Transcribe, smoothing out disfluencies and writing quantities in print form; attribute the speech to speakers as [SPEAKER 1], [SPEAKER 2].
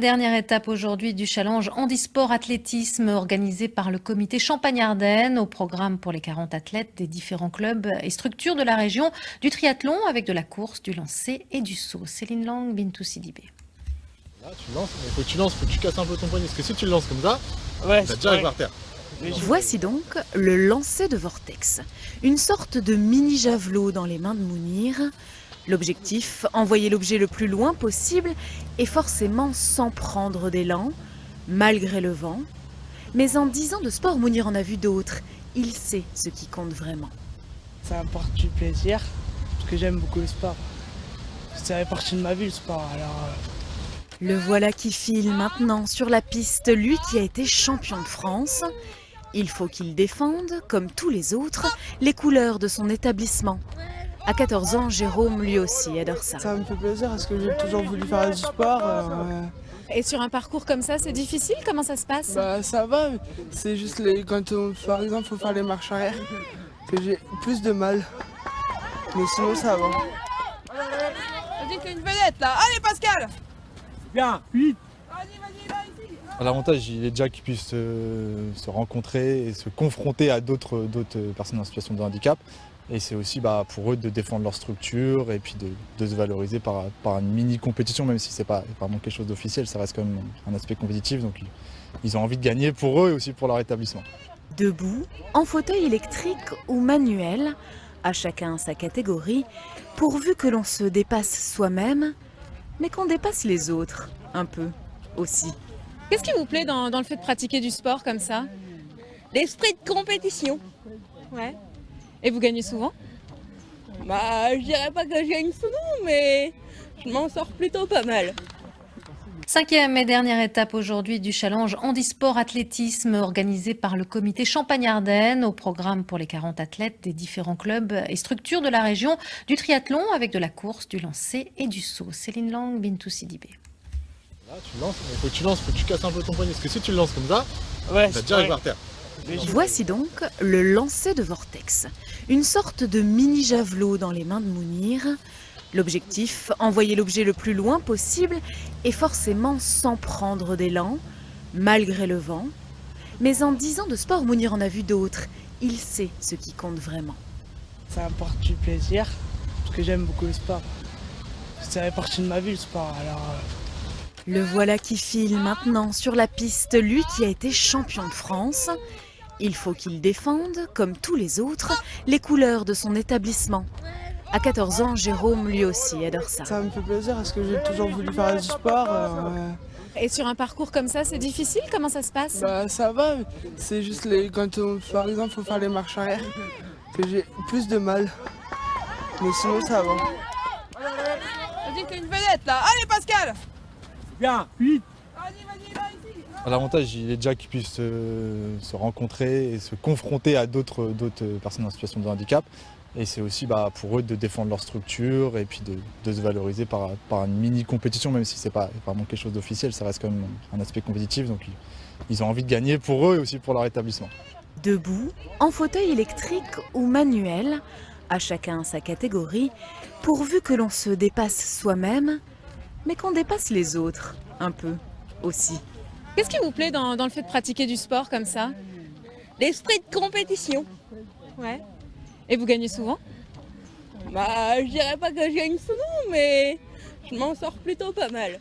[SPEAKER 1] Dernière étape aujourd'hui du challenge handisport athlétisme organisé par le comité Champagne-Ardenne au programme pour les 40 athlètes des différents clubs et structures de la région, du triathlon avec de la course, du lancer et du saut. Céline Lang, Bintou Sidibé.
[SPEAKER 2] Là, tu lances, mais faut que tu lances, faut que tu casses un peu ton poignet, parce que si tu le lances comme ça,
[SPEAKER 3] Ouais,
[SPEAKER 2] tu vas direct par terre.
[SPEAKER 4] Voici donc le lancer de vortex, une sorte de mini javelot dans les mains de Mounir. L'objectif, envoyer l'objet le plus loin possible et forcément sans prendre d'élan, malgré le vent. Mais en 10 ans de sport, Mounir en a vu d'autres. Il sait ce qui compte vraiment.
[SPEAKER 3] ça apporte du plaisir, parce que j'aime beaucoup le sport. Ça fait partie de ma vie le sport, alors...
[SPEAKER 4] Le voilà qui file maintenant sur la piste, lui qui a été champion de France. Il faut qu'il défende, comme tous les autres, les couleurs de son établissement. À 14 ans, Jérôme lui aussi adore ça.
[SPEAKER 3] Ça me fait plaisir parce que j'ai toujours voulu faire du sport.
[SPEAKER 5] Et sur un parcours comme ça, c'est difficile? Comment ça se passe?
[SPEAKER 3] Bah ça va, c'est juste par exemple il faut faire les marches arrière que j'ai plus de mal. Mais sinon ça va.
[SPEAKER 6] On dit qu'il y a une vedette là. Allez Pascal.
[SPEAKER 7] Bien, vite.
[SPEAKER 6] Vas-y, là ici.
[SPEAKER 2] L'avantage, il est déjà qu'ils puissent se rencontrer et se confronter à d'autres personnes en situation de handicap. Et c'est aussi pour eux de défendre leur structure et puis de se valoriser par une mini-compétition, même si c'est pas vraiment quelque chose d'officiel, ça reste quand même un aspect compétitif. Donc ils ont envie de gagner pour eux et aussi pour leur établissement.
[SPEAKER 4] Debout, en fauteuil électrique ou manuel, à chacun sa catégorie, pourvu que l'on se dépasse soi-même, mais qu'on dépasse les autres, un peu aussi.
[SPEAKER 5] Qu'est-ce qui vous plaît dans le fait de pratiquer du sport comme ça?
[SPEAKER 6] L'esprit de compétition.
[SPEAKER 5] Ouais. Et vous gagnez souvent?
[SPEAKER 6] Bah je dirais pas que je gagne souvent, mais je m'en sors plutôt pas mal.
[SPEAKER 1] 5e et dernière étape aujourd'hui du challenge handisport athlétisme organisé par le comité Champagne-Ardenne au programme pour les 40 athlètes des différents clubs et structures de la région, du triathlon avec de la course, du lancer et du saut. Céline Lang, Bintou Sidibé.
[SPEAKER 2] Là, tu lances, mais faut que tu lances, faut que tu casses un peu ton poignet, parce que si tu le lances comme ça,
[SPEAKER 3] Ouais,
[SPEAKER 2] tu vas direct par terre.
[SPEAKER 4] Voici donc le lancer de vortex, une sorte de mini javelot dans les mains de Mounir. L'objectif, envoyer l'objet le plus loin possible et forcément sans prendre d'élan, malgré le vent. Mais en 10 ans de sport, Mounir en a vu d'autres. Il sait ce qui compte vraiment.
[SPEAKER 3] Ça apporte du plaisir, parce que j'aime beaucoup le sport. Ça fait partie de ma vie le sport, alors...
[SPEAKER 4] Le voilà qui file maintenant sur la piste, lui qui a été champion de France. Il faut qu'il défende, comme tous les autres, les couleurs de son établissement. À 14 ans, Jérôme lui aussi adore ça.
[SPEAKER 3] Ça me fait plaisir parce que j'ai toujours voulu faire du sport.
[SPEAKER 5] Et sur un parcours comme ça, c'est difficile? Comment ça se passe?
[SPEAKER 3] Bah ça va, c'est juste par exemple il faut faire les marches arrière que j'ai plus de mal. Mais sinon ça va.
[SPEAKER 6] On dit qu'il y a une vedette là. Allez Pascal.
[SPEAKER 7] Bien, vite.
[SPEAKER 6] Vas-y, là ici.
[SPEAKER 2] L'avantage, il est déjà qu'ils puissent se rencontrer et se confronter à d'autres personnes en situation de handicap. Et c'est aussi pour eux de défendre leur structure et puis de se valoriser par une mini-compétition, même si c'est pas vraiment quelque chose d'officiel, ça reste quand même un aspect compétitif. Donc ils ont envie de gagner pour eux et aussi pour leur établissement.
[SPEAKER 4] Debout, en fauteuil électrique ou manuel, à chacun sa catégorie, pourvu que l'on se dépasse soi-même, mais qu'on dépasse les autres, un peu aussi.
[SPEAKER 5] Qu'est-ce qui vous plaît dans le fait de pratiquer du sport comme ça?
[SPEAKER 6] L'esprit de compétition.
[SPEAKER 5] Ouais. Et vous gagnez souvent?
[SPEAKER 6] Bah je dirais pas que je gagne souvent, mais je m'en sors plutôt pas mal.